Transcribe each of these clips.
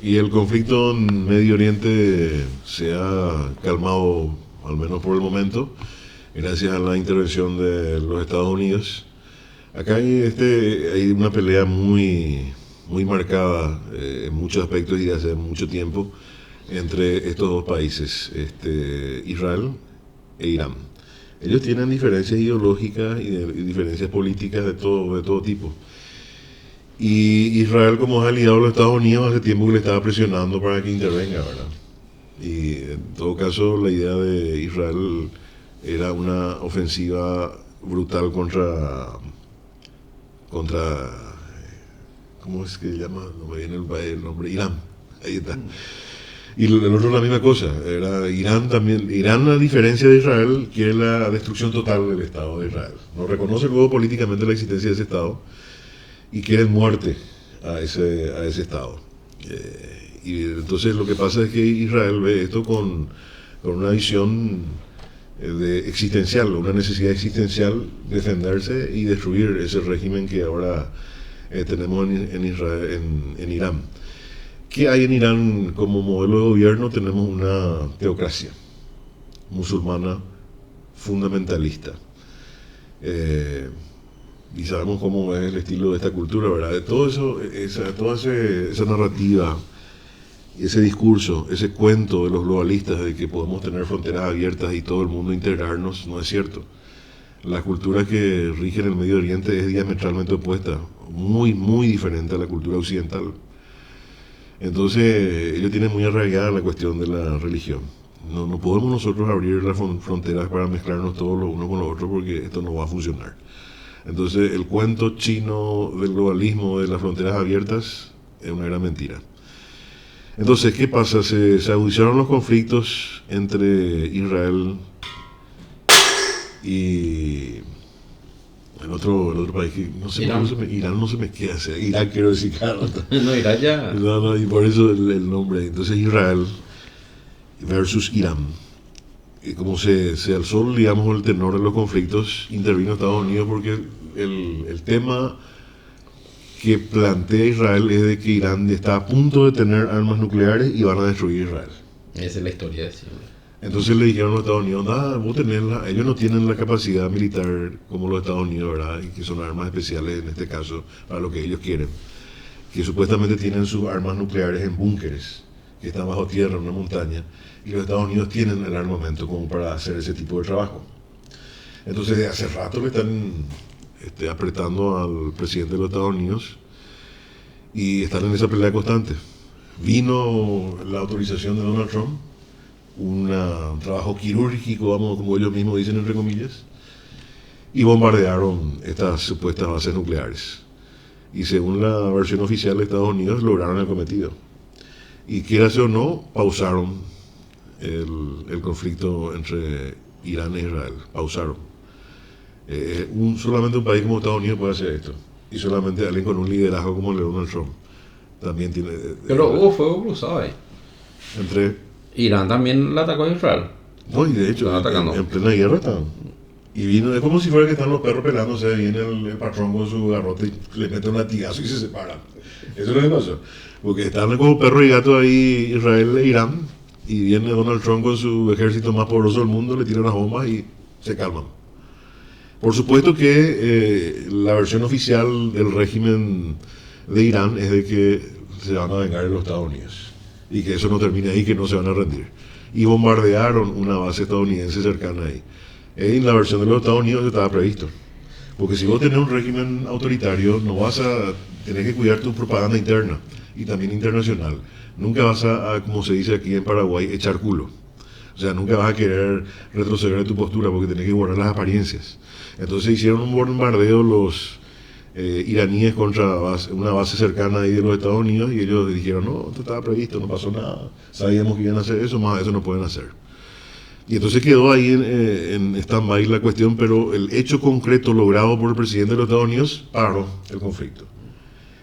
Y el conflicto en Medio Oriente se ha calmado, al menos por el momento, gracias a la intervención de los Estados Unidos. Acá hay una pelea muy marcada en muchos aspectos y de hace mucho tiempo entre estos dos países, Israel e Irán. Ellos tienen diferencias ideológicas y diferencias políticas de todo tipo. Y Israel, como es aliado de los Estados Unidos, hace tiempo que le estaba presionando para que intervenga, ¿verdad? Y en todo caso, la idea de Israel era una ofensiva brutal contra ¿cómo es que se llama? No me viene el nombre, Irán. Ahí está. Y el otro la misma cosa, era Irán también. Irán, a diferencia de Israel, quiere la destrucción total del Estado de Israel. No reconoce luego políticamente la existencia de ese Estado y quiere muerte a ese Estado. Y entonces lo que pasa es que Israel ve esto con una visión existencial, una necesidad existencial, defenderse y destruir ese régimen que ahora tenemos en Israel, en Irán. ¿Qué hay en Irán como modelo de gobierno? Tenemos una teocracia musulmana fundamentalista. Y sabemos cómo es el estilo de esta cultura, ¿verdad? Todo eso, esa narrativa, ese discurso, ese cuento de los globalistas de que podemos tener fronteras abiertas y todo el mundo integrarnos, no es cierto. La cultura que rige en el Medio Oriente es diametralmente opuesta, muy diferente a la cultura occidental. Entonces, ellos tienen muy arraigada la cuestión de la religión. No podemos nosotros abrir las fronteras para mezclarnos todos los unos con los otros porque esto no va a funcionar. Entonces, el cuento chino del globalismo, de las fronteras abiertas, es una gran mentira. Entonces, ¿qué pasa? Se agudizaron los conflictos entre Israel y el otro país, que no sé, Irán no se me queda, Irán quiero decir, claro. No, Irán ya. No, y por eso el nombre. Entonces, Israel versus Irán. Y como se alzó, digamos, el tenor de los conflictos, intervino Estados Unidos porque el tema que plantea Israel es de que Irán está a punto de tener armas nucleares y van a destruir Israel. Esa es la historia de siempre. Entonces le dijeron a los Estados Unidos, vos tenés ellos no tienen la capacidad militar como los Estados Unidos, ¿verdad? Y que son armas especiales en este caso para lo que ellos quieren. Que supuestamente tienen sus armas nucleares en búnkeres, que están bajo tierra en una montaña, y los Estados Unidos tienen el armamento como para hacer ese tipo de trabajo. Entonces de hace rato le están apretando al presidente de los Estados Unidos y están en esa pelea constante. Vino la autorización de Donald Trump, un trabajo quirúrgico, vamos, como ellos mismos dicen entre comillas, y bombardearon estas supuestas bases nucleares. Y según la versión oficial de Estados Unidos, lograron el cometido. Y quiera o no, pausaron el conflicto entre Irán e Israel. Pausaron. Solamente un país como Estados Unidos puede hacer esto. Y solamente alguien con un liderazgo como el de Donald Trump también tiene... Pero hubo fuego cruzado ahí. Entre... Irán también la atacó a Israel. No, y de hecho, en plena guerra estaban. Y vino, es como si fuera que están los perros pelándose, viene el patrón con su garrote y le mete un latigazo y se separan. Eso es lo que pasó. Porque están como perro y gato ahí Israel e Irán, y viene Donald Trump con su ejército más poderoso del mundo, le tira unas bombas y se calman. Por supuesto que la versión oficial del régimen de Irán es de que se van a vengar en los Estados Unidos y que eso no termine ahí, que no se van a rendir. Y bombardearon una base estadounidense cercana ahí. En la versión de los Estados Unidos estaba previsto. Porque si vos tenés un régimen autoritario, no vas a tener que cuidar tu propaganda interna y también internacional. Nunca vas como se dice aquí en Paraguay, echar culo. O sea, nunca vas a querer retroceder de tu postura porque tenés que guardar las apariencias. Entonces hicieron un bombardeo los iraníes contra una base cercana ahí de los Estados Unidos y ellos dijeron, no, esto estaba previsto, no pasó nada, sabíamos que iban a hacer eso, más de eso no pueden hacer. Y entonces quedó ahí en stand-by la cuestión, pero el hecho concreto logrado por el presidente de los Estados Unidos paró el conflicto.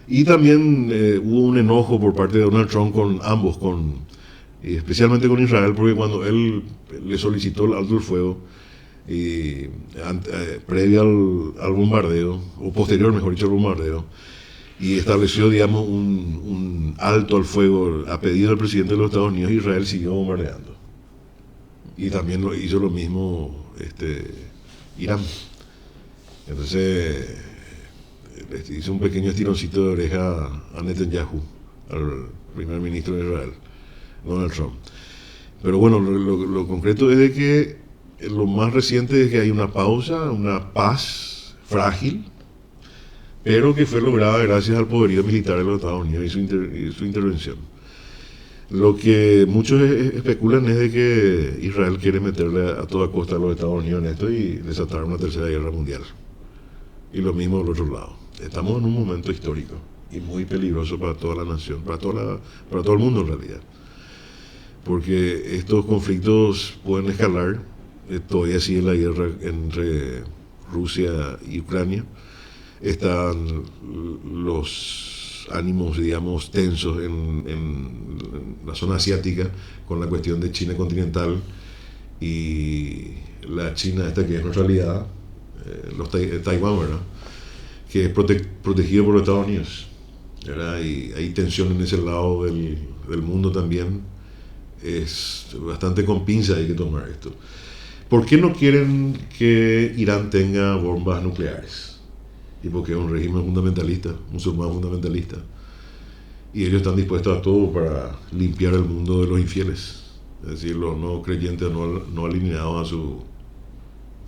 Y también hubo un enojo por parte de Donald Trump con ambos, especialmente con Israel, porque cuando él le solicitó el alto el fuego, previo al bombardeo, o posterior, mejor dicho, al bombardeo, y estableció, digamos, un alto al fuego a pedido del presidente de los Estados Unidos. Israel siguió bombardeando. Y también hizo lo mismo Irán. Entonces hizo un pequeño estironcito de oreja a Netanyahu, al primer ministro de Israel, Donald Trump. Pero bueno, lo concreto es de que lo más reciente es que hay una pausa, una paz frágil, pero que fue lograda gracias al poderío militar de los Estados Unidos y su intervención. Lo que muchos especulan es de que Israel quiere meterle a toda costa a los Estados Unidos en esto y desatar una tercera guerra mundial. Y lo mismo del otro lado. Estamos en un momento histórico y muy peligroso para toda la nación, para todo el mundo en realidad. Porque estos conflictos pueden escalar. Todavía sigue la guerra entre Rusia y Ucrania. Están los ánimos, digamos, tensos en la zona asiática con la cuestión de China continental y la China esta que es nuestra aliada, Taiwán, ¿verdad? Que es protegido por los Estados Unidos, ¿verdad? Y hay tensión en ese lado del mundo también. Es bastante con pinza hay que tomar esto. ¿Por qué no quieren que Irán tenga bombas nucleares? Y porque es un régimen fundamentalista, musulmán fundamentalista. Y ellos están dispuestos a todo para limpiar el mundo de los infieles. Es decir, los no creyentes, no alineados a su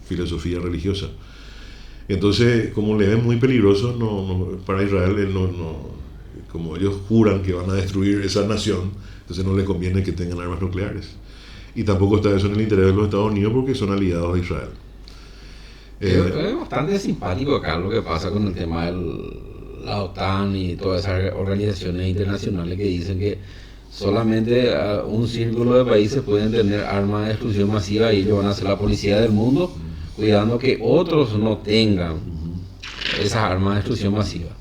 filosofía religiosa. Entonces, como le ven muy peligroso, para Israel, como ellos juran que van a destruir esa nación, entonces no les conviene que tengan armas nucleares. Y tampoco está eso en el interés de los Estados Unidos porque son aliados de Israel. Es bastante simpático acá lo que pasa con el tema de la OTAN y todas esas organizaciones internacionales que dicen que solamente un círculo de países pueden tener armas de destrucción masiva y ellos van a ser la policía del mundo, cuidando que otros no tengan esas armas de destrucción masiva,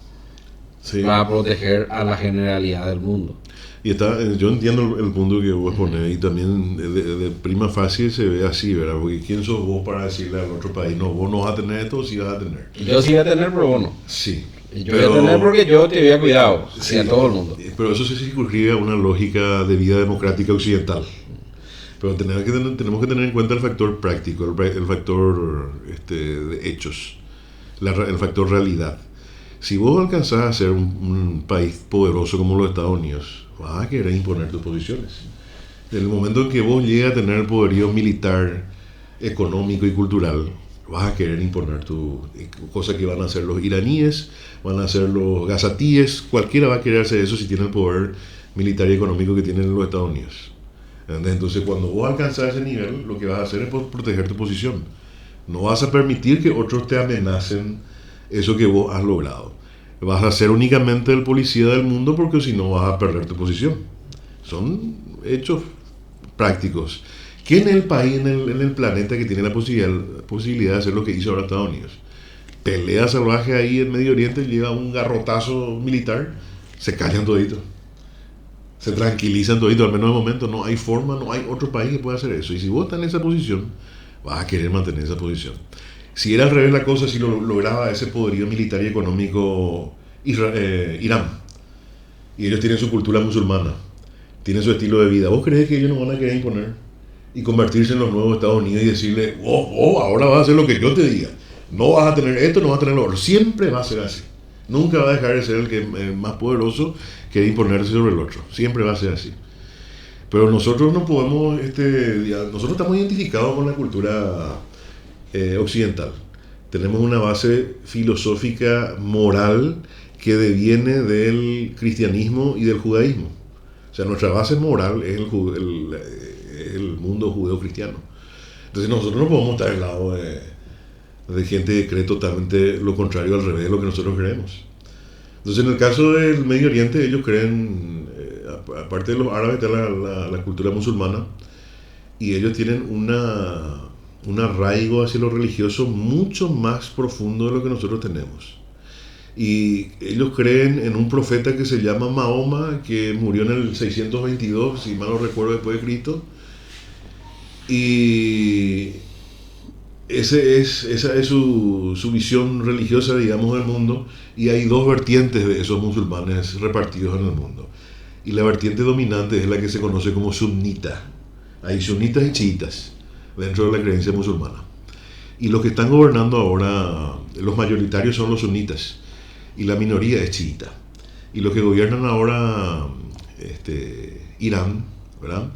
sí, para proteger a la generalidad del mundo. Y yo entiendo el punto que vos ponés, y también de prima facie se ve así, ¿verdad? Porque ¿quién sos vos para decirle al otro país, no, vos no vas a tener esto, sí vas a tener? Yo sí voy a tener, pero vos no. Sí. Yo voy a tener porque yo te había cuidado, sí, a todo el mundo. Pero eso se circunscribe a una lógica de vida democrática occidental. Pero tenemos que tener en cuenta el factor práctico, el factor de hechos, el factor realidad. Si vos alcanzás a ser un país poderoso como los Estados Unidos, vas a querer imponer tus posiciones. En el momento en que vos llegues a tener el poderío militar, económico y cultural, vas a querer imponer cosa que van a hacer los iraníes, van a hacer los gazatíes, cualquiera va a querer hacer eso si tiene el poder militar y económico que tienen los Estados Unidos. Entonces, cuando vos alcanzas ese nivel, lo que vas a hacer es proteger tu posición. No vas a permitir que otros te amenacen eso que vos has logrado. Vas a ser únicamente el policía del mundo porque si no vas a perder tu posición. Son hechos prácticos. ¿Quién es el país en el planeta que tiene la posibilidad de hacer lo que hizo ahora Estados Unidos? Pelea salvaje ahí en Medio Oriente, llega un garrotazo militar, se callan toditos. Se tranquilizan todito, al menos de momento. No hay forma, no hay otro país que pueda hacer eso. Y si vos estás en esa posición, vas a querer mantener esa posición. Si era al revés la cosa, si lo lograba ese poderío militar y económico Irán, y ellos tienen su cultura musulmana, tienen su estilo de vida, ¿vos crees que ellos no van a querer imponer y convertirse en los nuevos Estados Unidos y decirle, ahora vas a hacer lo que yo te diga, no vas a tener esto, no vas a tener lo otro? Siempre va a ser así. Nunca va a dejar de ser el más poderoso que imponerse sobre el otro. Siempre va a ser así. Pero nosotros no podemos, nosotros estamos identificados con la cultura occidental. Tenemos una base filosófica, moral, que deviene del cristianismo y del judaísmo. O sea, nuestra base moral es el mundo judeo-cristiano. Entonces nosotros no podemos estar al lado de gente que cree totalmente lo contrario, al revés de lo que nosotros creemos. Entonces, en el caso del Medio Oriente, ellos creen, aparte de los árabes, está la cultura musulmana, y ellos tienen un arraigo hacia lo religioso mucho más profundo de lo que nosotros tenemos. Y ellos creen en un profeta que se llama Mahoma, que murió en el 622, si mal no recuerdo, después de Cristo. Y esa es su visión religiosa, digamos, del mundo, y hay dos vertientes de esos musulmanes repartidos en el mundo. Y la vertiente dominante es la que se conoce como sunnita. Hay sunitas y chiitas dentro de la creencia musulmana. Y los que están gobernando ahora, los mayoritarios son los sunitas, y la minoría es chiita. Y los que gobiernan ahora Irán, ¿verdad?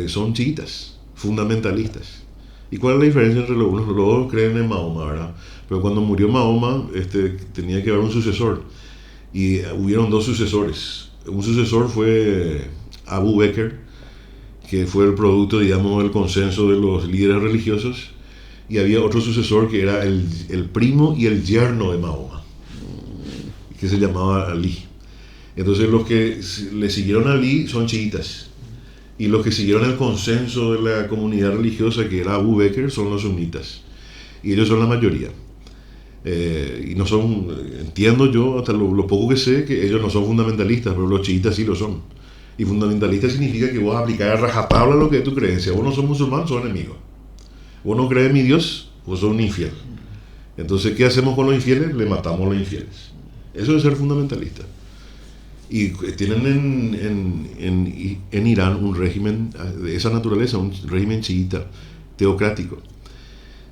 Son chiitas, fundamentalistas. ¿Y cuál es la diferencia entre los unos? Los dos creen en Mahoma, ¿verdad? Pero cuando murió Mahoma, tenía que haber un sucesor. Y hubieron dos sucesores. Un sucesor fue Abu Bakr, que fue el producto, digamos, del consenso de los líderes religiosos. Y había otro sucesor que era el primo y el yerno de Mahoma, que se llamaba Ali. Entonces los que le siguieron a Ali son chiitas. Y los que siguieron el consenso de la comunidad religiosa, que era Abu Bakr, son los sunitas. Y ellos son la mayoría. Y no son, entiendo yo, hasta lo poco que sé, que ellos no son fundamentalistas, pero los chiitas sí lo son. Y fundamentalista significa que vos aplicás a rajatabla lo que es tu creencia. Vos no sos musulmán, sos enemigo. Vos no crees en mi Dios, vos sos un infiel. Entonces, ¿qué hacemos con los infieles? Le matamos a los infieles. Eso es ser fundamentalista. Y tienen en Irán un régimen de esa naturaleza, un régimen chiita, teocrático.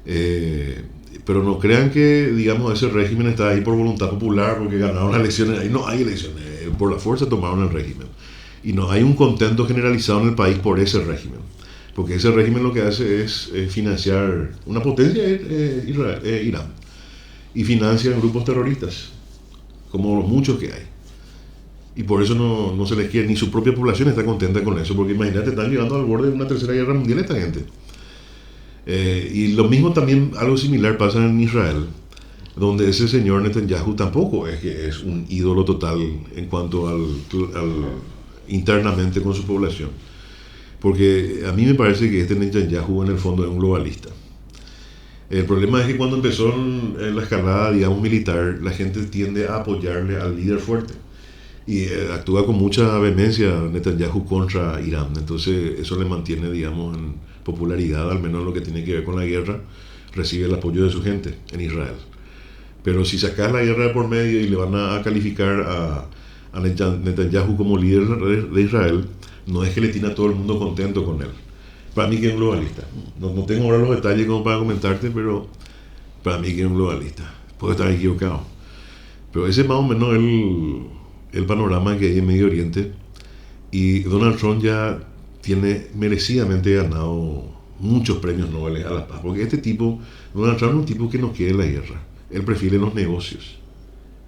Pero no crean que, digamos, ese régimen está ahí por voluntad popular, porque ganaron las elecciones. Ahí no hay elecciones, por la fuerza tomaron el régimen. Y no hay un contento generalizado en el país por ese régimen. Porque ese régimen lo que hace es financiar una potencia, Irán. Y financian grupos terroristas, como los muchos que hay. Y por eso no se les quiere, ni su propia población está contenta con eso, porque imagínate, están llegando al borde de una tercera guerra mundial esta gente. Y lo mismo también, algo similar pasa en Israel, donde ese señor Netanyahu tampoco es que es un ídolo total en cuanto al internamente con su población. Porque a mí me parece que Netanyahu en el fondo es un globalista. El problema es que cuando empezó la escalada, digamos, militar, la gente tiende a apoyarle al líder fuerte. Y actúa con mucha vehemencia Netanyahu contra Irán. Entonces eso le mantiene, digamos, en popularidad, al menos en lo que tiene que ver con la guerra, recibe el apoyo de su gente en Israel. Pero si sacas la guerra de por medio y le van a calificar a Netanyahu como líder de Israel, no es que le tiene a todo el mundo contento con él. Para mí que es un globalista. No tengo ahora los detalles como para comentarte, pero para mí que es un globalista. Puedo estar equivocado. Pero ese es más o menos el panorama que hay en Medio Oriente. Y Donald Trump ya tiene merecidamente ganado muchos premios Nobel a la paz. Porque Donald Trump es un tipo que no quiere la guerra. Él prefiere los negocios.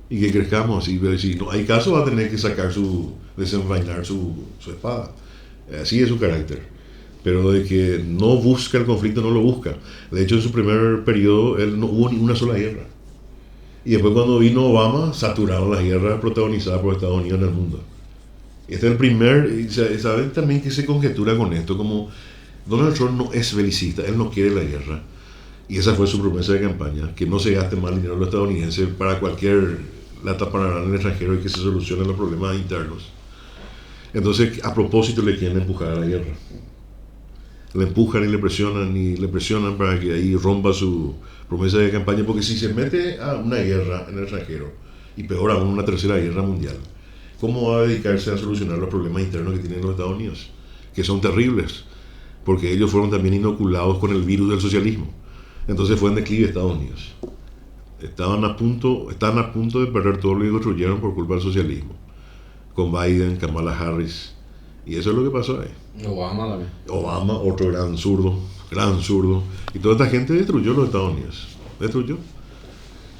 Y que crezcamos así. Pero si no hay caso, va a tener que desenvainar su espada. Así es su carácter. Pero de que no busca el conflicto, no lo busca. De hecho, en su primer periodo, él no hubo ni una sola guerra. Y después cuando vino Obama, saturaron las guerras protagonizadas por Estados Unidos en el mundo. Este es el primer, y saben también que se conjetura con esto, como Donald Trump no es belicista, él no quiere la guerra. Y esa fue su promesa de campaña, que no se gaste más dinero los estadounidenses para cualquier lata para en el extranjero y que se solucionen los problemas internos. Entonces, a propósito le quieren empujar a la guerra. Le empujan y le presionan para que ahí rompa su promesa de campaña, porque si se mete a una guerra en el extranjero, y peor aún una tercera guerra mundial, ¿cómo va a dedicarse a solucionar los problemas internos que tienen los Estados Unidos? Que son terribles, porque ellos fueron también inoculados con el virus del socialismo. Entonces fue en declive Estados Unidos. Están a punto de perder todo lo que construyeron por culpa del socialismo. Con Biden, Kamala Harris. Y eso es lo que pasó ahí. Obama también. Obama, otro gran zurdo. Y toda esta gente destruyó los Estados Unidos. Destruyó.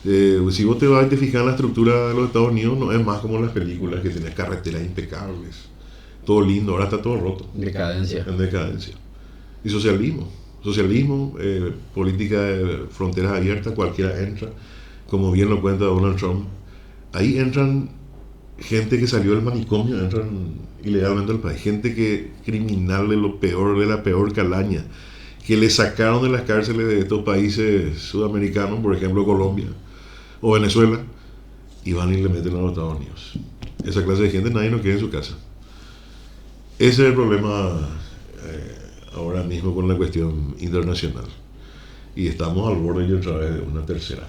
Si vos te vas a fijar en la estructura de los Estados Unidos, no es más como las películas que tenés carreteras impecables. Todo lindo, ahora está todo roto. Decadencia. En decadencia. Y socialismo. Política de fronteras abiertas, cualquiera entra. Como bien lo cuenta Donald Trump. Ahí entran gente que salió del manicomio, entran ilegalmente al país, gente que criminal de lo peor, de la peor calaña, que le sacaron de las cárceles de estos países sudamericanos, por ejemplo Colombia o Venezuela, y van y le meten a los Estados Unidos. Esa clase de gente nadie no quiere en su casa. Ese es el problema ahora mismo con la cuestión internacional. y estamos al borde de otra vez de una tercera.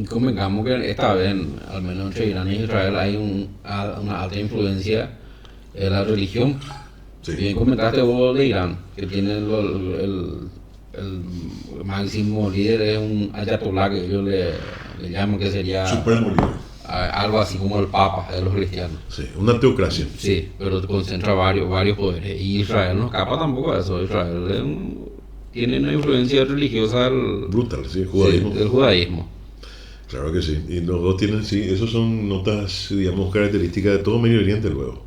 Convengamos que esta vez, al menos entre Irán y Israel, hay una alta influencia de la religión. Sí. Bien comentaste vos de Irán, que tiene el máximo líder, es un ayatolá que ellos le llaman, que sería Supremo líder. Algo así como el papa de los cristianos. Sí, una teocracia. Sí, pero concentra varios poderes. Y Israel no escapa tampoco a eso. Israel tiene una influencia religiosa Brutal, sí, judaísmo. Del judaísmo. Claro que sí. Y los dos tienen, sí, esos son notas, digamos, características de todo Medio Oriente luego.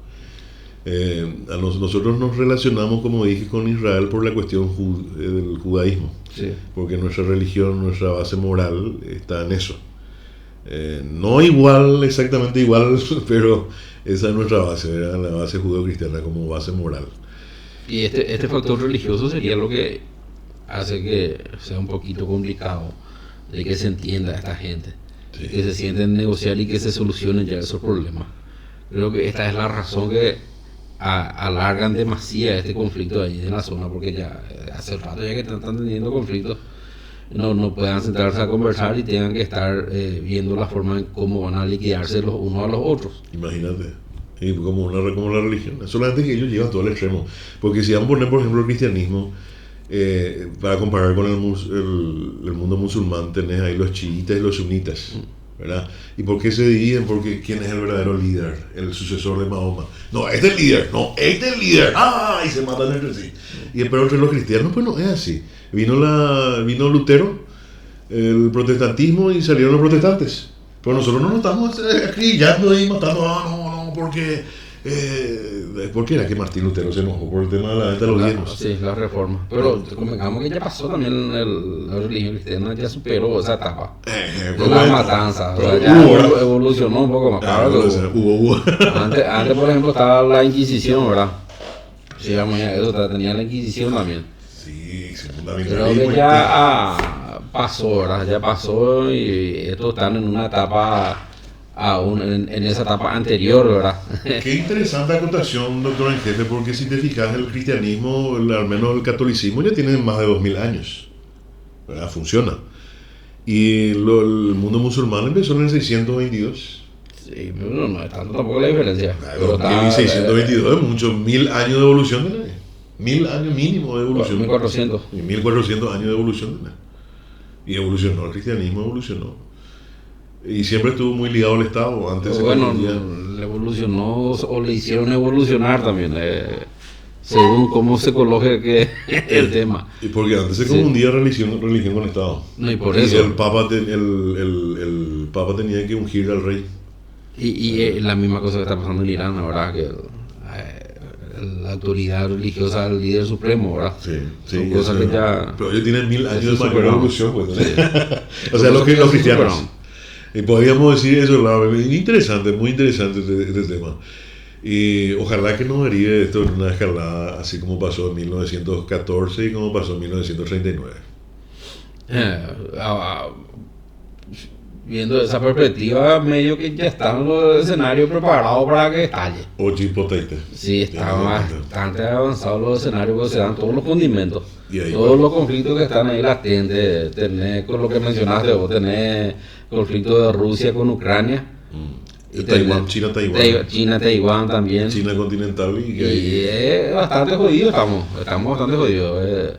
Nosotros nos relacionamos, como dije, con Israel por la cuestión del judaísmo. Sí. Porque nuestra religión, nuestra base moral está en eso. No igual, exactamente igual, pero esa es nuestra base, ¿verdad? La base judeo-cristiana como base moral. Y este factor religioso sería lo que hace que sea un poquito complicado de que se entienda a esta gente, Sí. que se sienten negociar y que se solucionen ya esos problemas. Creo que esta es la razón que alargan demasiado este conflicto ahí en la zona, porque ya hace rato ya que están teniendo conflictos, no puedan sentarse a conversar y tengan que estar viendo la forma en cómo van a liquidarse los unos a los otros. Imagínate. Y como la religión. Solamente que ellos llevan todo al extremo. Porque si vamos a poner, por ejemplo, el cristianismo, para comparar con el mundo musulmán, tenés ahí los chiitas y los sunitas, ¿verdad? ¿Y por qué se dividen? Porque ¿quién es el verdadero líder? El sucesor de Mahoma. No, este es el líder. No, este es el líder. ¡Ah! Y se matan entre sí. Pero entre los cristianos, pues no es así. Vino Lutero, el protestantismo, y salieron los protestantes. Pero nosotros no nos estamos acribillando y matando. No, porque... ¿Por qué era que Martín Lutero se enojó? Por el tema de la venta de los diezmos. Sí, la reforma. Pero convengamos que ya pasó también la religión cristiana, ya superó esa etapa. Las matanzas. O sea, ya evolucionó un poco más. Claro, Hubo. Antes, por ejemplo, estaba la Inquisición, ¿verdad? Sí, vamos a eso, tenía la Inquisición también. Sí, creo que ya pasó, ¿verdad? Ya pasó y estos están en una etapa... aún en esa etapa anterior, ¿verdad? Qué interesante acotación, doctor en jefe, porque si te fijas, el cristianismo, al menos el catolicismo, ya tiene más de 2000 años, ¿verdad? Funciona. Y el mundo musulmán empezó en el 622. Sí, pero no es tanto tampoco la diferencia. Pero 1622 es mucho, 1000 años de evolución de nadie. 1000 años mínimo de evolución. 1400. Y 1400 años de evolución de nadie. Y evolucionó, el cristianismo evolucionó. Y siempre estuvo muy ligado al Estado. Antes bueno, le evolucionó o le hicieron evolucionar también, según cómo se coloque el tema. Y porque antes se confundía religión con Estado. No, y por eso. El Papa tenía que ungir al rey. Y la misma cosa que está pasando en Irán, la verdad, que la autoridad religiosa del líder supremo, ¿verdad? Sí. Cosas que ya... Pero ellos tienen 1000 años de mayor evolución, pues. Sí. O sea, los cristianos. Y podríamos decir eso, interesante, muy interesante este tema. Y ojalá que no derive esto en una escalada así como pasó en 1914 y como pasó en 1939. Viendo esa perspectiva, medio que ya están los escenarios preparados para que estalle. O chipotete. Sí, están bastante avanzados los escenarios, porque se dan todos los condimentos. Todos pues, los conflictos que están ahí latentes. Tener, con lo que mencionaste vos, tener conflicto de Rusia con Ucrania. Y Taiwán, China-Taiwán también. China continental. Y es bastante jodido, estamos bastante jodidos.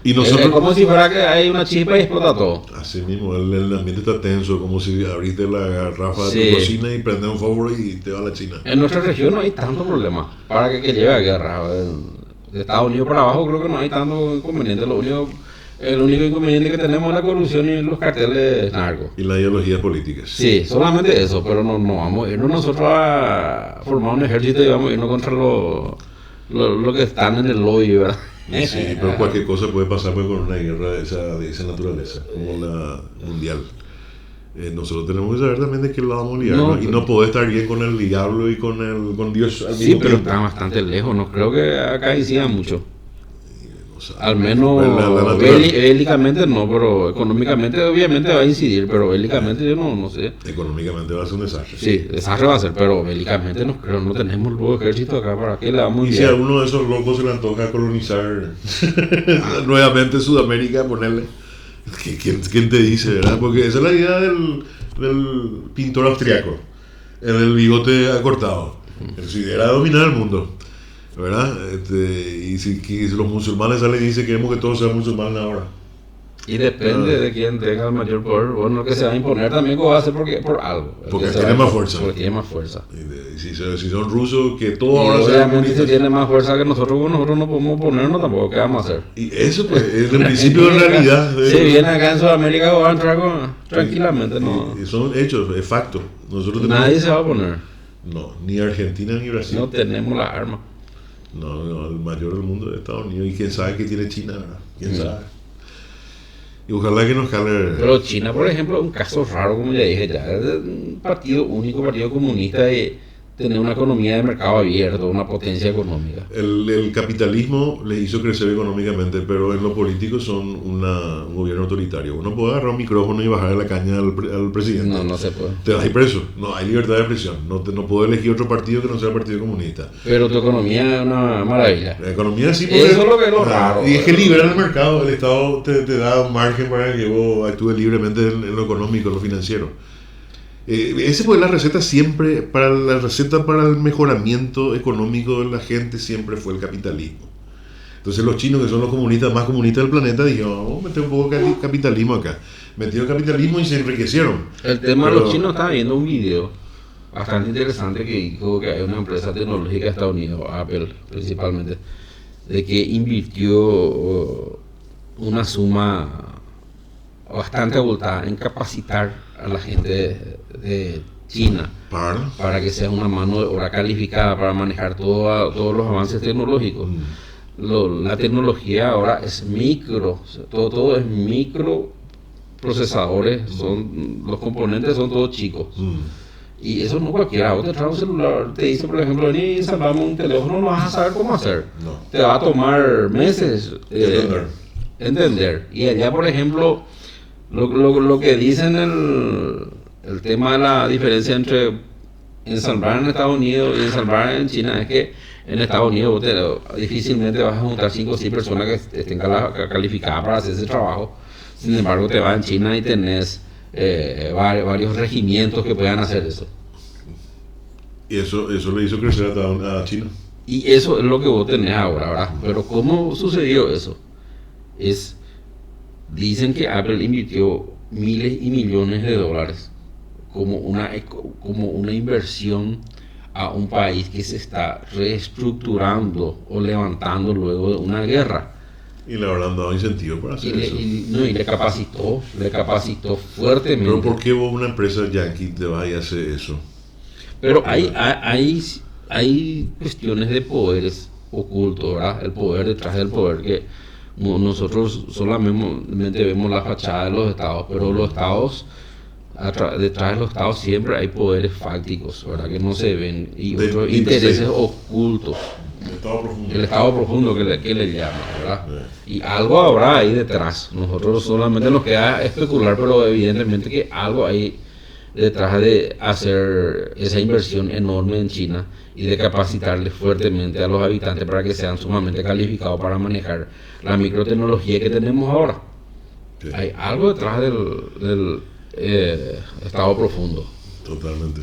Y nosotros, es como si fuera que hay una chispa y explota todo. Así mismo, el ambiente está tenso, como si abriste la garrafa de tu cocina y prendes un fósforo y te va a la China. En nuestra región no hay tanto problema para que lleve a guerra. De Estados Unidos para abajo creo que no hay tanto inconveniente. El único inconveniente que tenemos es la corrupción y los carteles narcos. Y las ideologías políticas. Sí, solamente eso, pero no vamos a irnos nosotros a formar un ejército y vamos a irnos contra lo que están en el lobby, ¿verdad? Sí, pero cualquier cosa puede pasar pues, con una guerra de esa naturaleza, como la mundial. Nosotros tenemos que saber también de qué lado vamos a liar, ¿no? Y no poder estar bien con el diablo y con Dios al mismo tiempo. Pero está bastante lejos, no creo que acá incidan mucho. Al menos bélicamente no, pero económicamente obviamente va a incidir, pero bélicamente yo no sé. Económicamente va a ser un desastre. Sí, desastre va a ser, pero bélicamente no creo, no tenemos luego ejército acá para que le damos. Y si a alguno de esos locos se le antoja colonizar nuevamente Sudamérica, ponerle, ¿Quién te dice, verdad? Porque esa es la idea del pintor austriaco, el bigote acortado. Su idea era dominar el mundo, ¿verdad? Y si los musulmanes salen y dicen queremos que todos sean musulmanes ahora. Y depende de quién tenga el mayor poder. Bueno, lo que se va a imponer también lo va a hacer por algo. Porque tiene más fuerza. Porque tiene más fuerza. Y si son rusos, que todo ahora sea. Obviamente, si tiene más fuerza que nosotros no podemos oponernos tampoco. ¿Qué vamos a hacer? Y eso, pues, es el principio de realidad. Si viene acá en Sudamérica, va a entrar tranquilamente. No. Y son hechos, es facto. Nadie se va a oponer. No, ni Argentina ni Brasil. No tenemos las armas. No, el mayor del mundo es Estados Unidos. Y quién sabe qué tiene China, ¿verdad? ¿Quién sabe? Y ojalá que nos cale. Pero China, por ejemplo, es un caso raro, como ya dije, ya es un partido único, partido comunista, y tener una economía de mercado abierto, una potencia económica. El capitalismo les hizo crecer económicamente, pero en lo político son un gobierno autoritario. Uno puede agarrar un micrófono y bajarle la caña al presidente. No se puede. Te vas preso. No hay libertad de expresión. No puedo elegir otro partido que no sea el Partido Comunista. Pero tu economía es una maravilla. La economía sí puede. Eso es lo que es lo raro. Y es que libera el mercado. El Estado te da un margen para que vos actúes libremente en lo económico, en lo financiero. Esa fue la receta siempre, la receta para el mejoramiento económico de la gente siempre fue el capitalismo. Entonces los chinos, que son los comunistas más comunistas del planeta, dijeron, vamos a meter un poco de capitalismo acá. Metieron capitalismo y se enriquecieron. El tema de los chinos, estaba viendo un video bastante interesante que dijo que hay una empresa tecnológica de Estados Unidos, Apple principalmente, de que invirtió una suma bastante abultada en capacitar a la gente de China para que sea una mano de obra calificada para manejar todos los avances tecnológicos. La tecnología ahora es todo es microprocesadores, los componentes son todos chicos. Y eso no cualquiera. Vos te traes un celular, te dice, por ejemplo, vení y salvame un teléfono, no vas a saber cómo hacer. No. Te va a tomar meses entender. Y allá, por ejemplo, lo que dicen el tema de la diferencia entre ensamblar en Estados Unidos y ensamblar en China es que en Estados Unidos difícilmente vas a juntar 5 o 6 personas que estén calificadas para hacer ese trabajo. Sin embargo, te vas en China y tenés varios regimientos que puedan hacer eso. Y eso le hizo crecer a China. Y eso es lo que vos tenés ahora, ¿verdad? Pero ¿cómo sucedió eso? Dicen que Apple invirtió miles y millones de dólares como una inversión a un país que se está reestructurando o levantando luego de una guerra. Y le habrán dado incentivo para hacer eso. Y le capacitó fuertemente. Pero ¿por qué vos, una empresa yankee, te vas y hace eso? Pero hay cuestiones de poderes ocultos, ¿verdad? El poder detrás del poder, que nosotros solamente vemos la fachada de los estados, pero los estados, detrás de los estados siempre hay poderes fácticos, ¿verdad? Que no se ven, y otros intereses ocultos. El estado profundo que le llaman, ¿verdad? Y algo habrá ahí detrás. Nosotros solamente nos queda especular, pero evidentemente que algo hay detrás de hacer esa inversión enorme en China y de capacitarle fuertemente a los habitantes para que sean sumamente calificados para manejar la microtecnología que tenemos ahora. Sí. Hay algo detrás del estado profundo. Totalmente.